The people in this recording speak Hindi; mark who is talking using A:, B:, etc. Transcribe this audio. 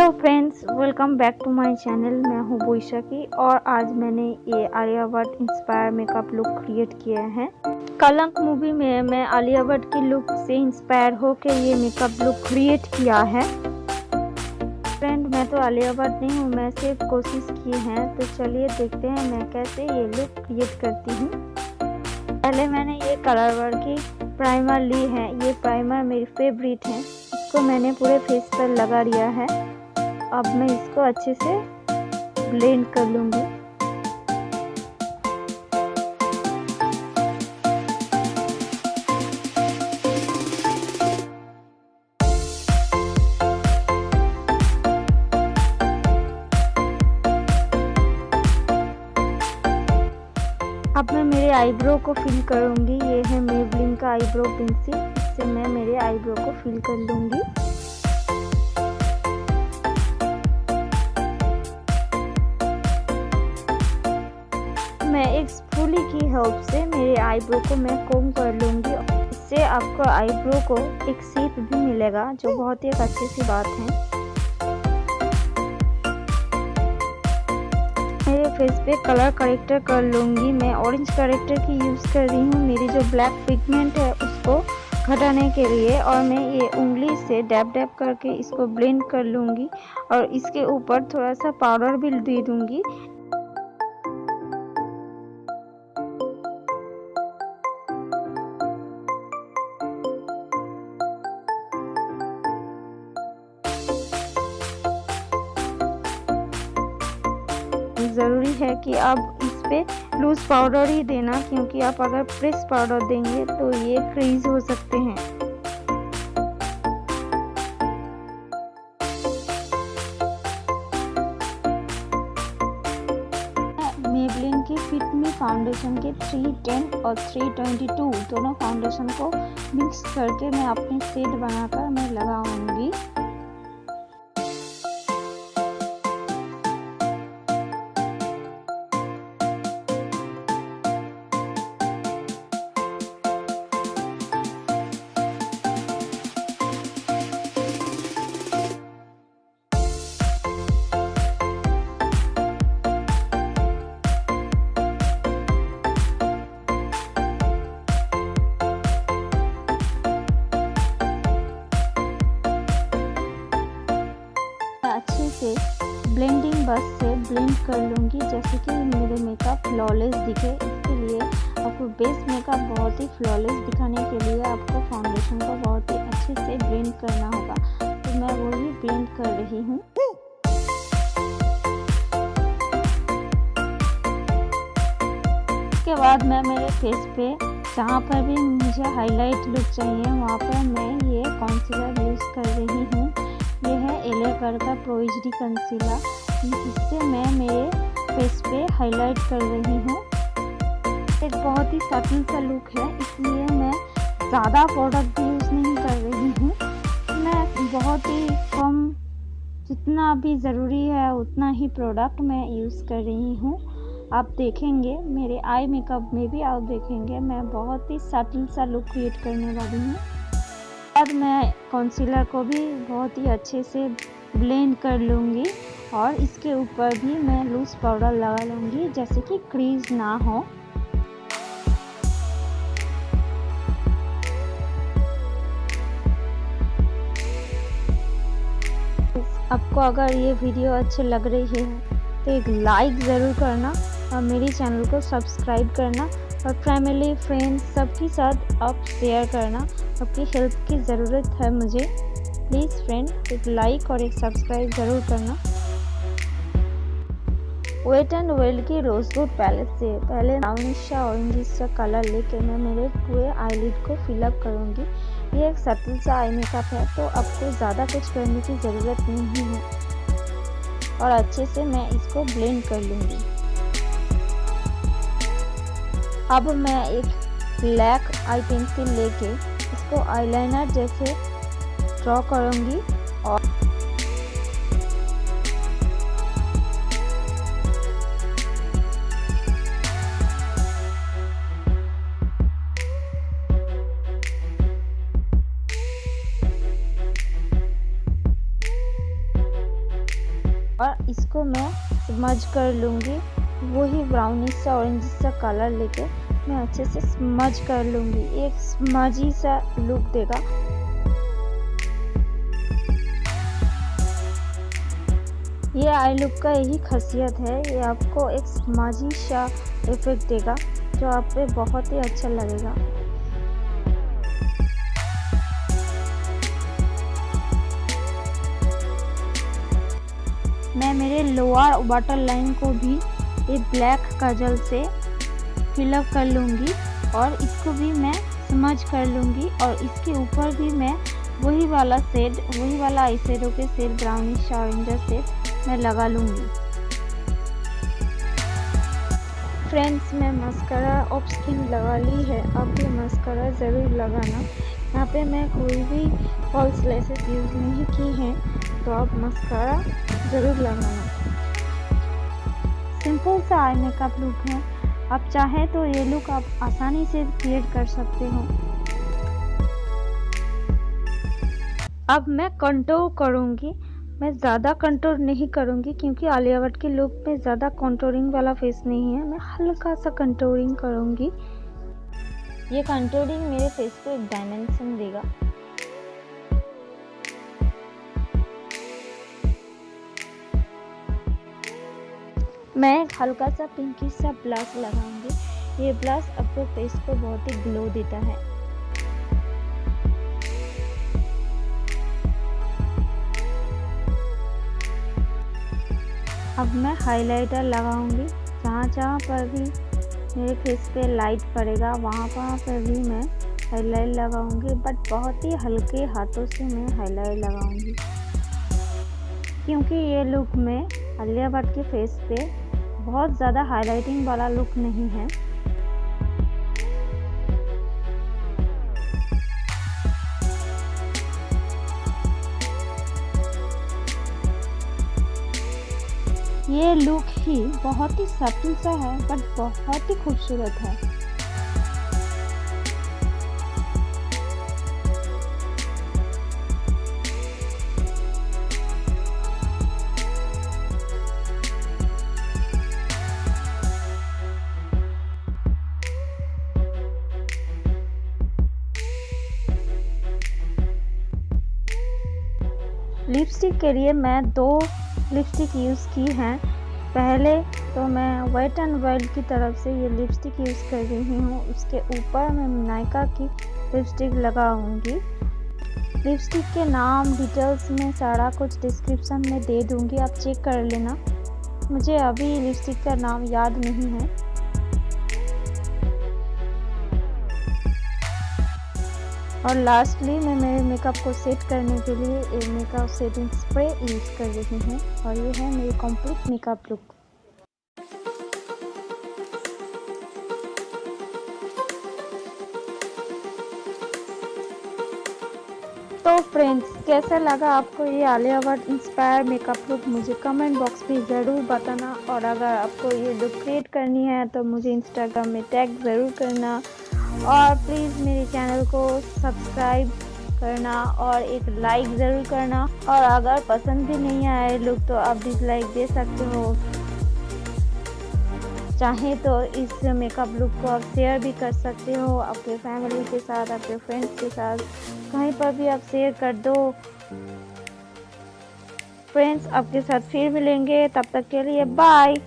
A: Hello friends, welcome back to my channel. मैं हूँ बोईशाकी और आज मैंने ये Alia Bhatt inspire makeup look create किया है। कलंक मूवी में मैं आलिया भट्ट की लुक से इंस्पायर होकर ये मेकअप लुक क्रिएट किया है। फ्रेंड, मैं तो आलिया भट्ट नहीं हूँ, मैं सिर्फ कोशिश की है। तो चलिए देखते हैं मैं कैसे ये लुक क्रिएट करती हूँ। पहले मैंने ये कलर वर्क की प्राइमर ली है। ये प्राइमर मेरी फेवरेट है। इसको मैंने पूरे फेस पर लगा दिया है। अब मैं इसको अच्छे से ब्लेंड कर लूँगी। अब मैं मेरे आईब्रो को फिल करूँगी। ये है मेबलिन का आईब्रो पेंसिल। इससे मैं मेरे आईब्रो को फिल कर लूँगी। मैं एक स्पूली की हेल्प से मेरे आईब्रो को मैं कोम कर लूँगी। इससे आपको आईब्रो को एक शेप भी मिलेगा, जो बहुत ही एक अच्छी सी बात है। मेरे फेस पे कलर करेक्टर कर लूँगी। मैं ऑरेंज करेक्टर की यूज़ कर रही हूँ मेरी जो ब्लैक पिगमेंट है उसको घटाने के लिए। और मैं ये उंगली से डैब डैब करके इसको ब्लेंड कर लूँगी और इसके ऊपर थोड़ा सा पाउडर भी दे दूँगी। ज़रूरी है कि आप इस पे लूज पाउडर ही देना, क्योंकि आप अगर प्रेस पाउडर देंगे तो ये क्रीज हो सकते हैं। मेबलिन की फिट मी फाउंडेशन के 310 और 322 दोनों फाउंडेशन को मिक्स करके मैं अपनी शेड बनाकर मैं लगाऊंगी। अच्छे से ब्लेंडिंग ब्रश से ब्लेंड कर लूँगी, जैसे कि मेरे मेकअप फ्लॉलेस दिखे। इसके लिए आपको बेस मेकअप बहुत ही फ्लॉलेस दिखाने के लिए आपको फाउंडेशन को बहुत ही अच्छे से ब्लेंड करना होगा। तो मैं वही ब्लेंड कर रही हूँ। इसके बाद मैं मेरे फेस पे जहाँ पर भी मुझे हाईलाइट लुक चाहिए वहाँ पर मैं ये कंसीलर यूज़ कर रही हूँ। ये है एलिया का प्रोइजरी कंसीलर। इससे मैं मेरे फेस पे हाईलाइट कर रही हूँ। एक बहुत ही सटल सा लुक है, इसलिए मैं ज़्यादा प्रोडक्ट भी यूज़ नहीं कर रही हूँ। मैं बहुत ही कम, जितना भी ज़रूरी है उतना ही प्रोडक्ट मैं यूज़ कर रही हूँ। आप देखेंगे मेरे आई मेकअप में भी आप देखेंगे मैं बहुत ही सटल सा लुक क्रिएट करने वाली हूँ। अब मैं कंसीलर को भी बहुत ही अच्छे से ब्लेंड कर लूँगी और इसके ऊपर भी मैं लूज पाउडर लगा लूँगी, जैसे कि क्रीज ना हो। आपको अगर ये वीडियो अच्छी लग रही है तो एक लाइक ज़रूर करना और मेरे चैनल को सब्सक्राइब करना और फैमिली फ्रेंड्स सबके साथ आप शेयर करना। आपकी हेल्प की ज़रूरत है मुझे। प्लीज़ फ्रेंड, एक लाइक और एक सब्सक्राइब ज़रूर करना। वेट एंड वाइल्ड की रोज गोल्ड पैलेट से पहले ब्राउनिश सा ऑरेंजिश सा कलर लेके मैं मेरे पूरे आईलिड को फिलअप करूँगी। ये एक सटल सा आई मेकअप है, तो आपको ज़्यादा कुछ करने की ज़रूरत नहीं है। और अच्छे से मैं इसको ब्लेंड कर लूँगी। अब मैं एक ब्लैक आई पेंसिल लेके इसको आईलाइनर जैसे ड्रॉ करूँगी और इसको मैं स्मज कर लूँगी। वही ब्राउनिश सा ऑरेंज सा कलर लेके मैं अच्छे से स्मज कर लूँगी। एक स्मजी सा लुक देगा। ये आई लुक का यही खासियत है, ये आपको एक स्मजी सा इफेक्ट देगा जो आप पे बहुत ही अच्छा लगेगा। मैं मेरे लोअर वाटर लाइन को भी ये ब्लैक काजल से फिलअप कर लूँगी और इसको भी मैं स्मज कर लूँगी और इसके ऊपर भी मैं वही वाला आई शेडो के शेड ब्राउनिश ऑरेंज शेड मैं लगा लूँगी। फ्रेंड्स, मैं मस्कारा ऑफ स्किन लगा ली है। अब ये मस्कारा ज़रूर लगाना। यहाँ पे मैं कोई भी फॉल्स लैसेस यूज़ नहीं की हैं, तो आप मस्कारा ज़रूर लगाना। सिंपल सा आई मेकअप लुक है। आप चाहें तो ये लुक आप आसानी से क्रिएट कर सकते हो। अब मैं कंटूर करूँगी। मैं ज़्यादा कंटूर नहीं करूँगी क्योंकि आलिया भट्ट के लुक में ज़्यादा कंटूरिंग वाला फेस नहीं है। मैं हल्का सा कंटूरिंग करूँगी। ये कंटूरिंग मेरे फेस को एक डायमेंशन देगा। मैं एक हल्का सा पिंकिश सा ब्लश लगाऊंगी। ये ब्लश आपको फेस को बहुत ही ग्लो देता है। अब मैं हाइलाइटर लगाऊंगी। जहाँ पर भी मेरे फेस पे लाइट पड़ेगा वहाँ पर भी मैं हाईलाइट लगाऊंगी, बट बहुत ही हल्के हाथों से मैं हाईलाइट लगाऊंगी क्योंकि ये लुक में आलिया भट्ट के फेस पे बहुत ज़्यादा हाइलाइटिंग वाला लुक नहीं है। ये लुक ही बहुत ही सटल सा है बट बहुत ही खूबसूरत है। लिपस्टिक के लिए मैं 2 लिपस्टिक यूज़ की हैं। पहले तो मैं वेट एंड वाइल्ड की तरफ से ये लिपस्टिक यूज़ कर रही हूँ। उसके ऊपर मैं नायका की लिपस्टिक लगाऊंगी। लिपस्टिक के नाम डिटेल्स में सारा कुछ डिस्क्रिप्शन में दे दूँगी, आप चेक कर लेना। मुझे अभी लिपस्टिक का नाम याद नहीं है। और लास्टली मैं मेरे मेकअप को सेट करने के लिए एक मेकअप सेटिंग स्प्रे यूज़ कर रही हूँ और ये है मेरी कंप्लीट मेकअप लुक। तो फ्रेंड्स, कैसा लगा आपको ये Alia Bhatt inspire makeup look? मुझे कमेंट बॉक्स में ज़रूर बताना। और अगर आपको ये लुक क्रिएट करनी है तो मुझे इंस्टाग्राम में टैग ज़रूर करना और प्लीज़ मेरे चैनल को सब्सक्राइब करना और एक लाइक ज़रूर करना। और अगर पसंद भी नहीं आए लुक तो आप डिसलाइक दे सकते हो। चाहे तो इस मेकअप लुक को आप शेयर भी कर सकते हो आपके फैमिली के साथ, आपके फ्रेंड्स के साथ, कहीं पर भी आप शेयर कर दो। फ्रेंड्स, आपके साथ फिर मिलेंगे, तब तक के लिए बाय।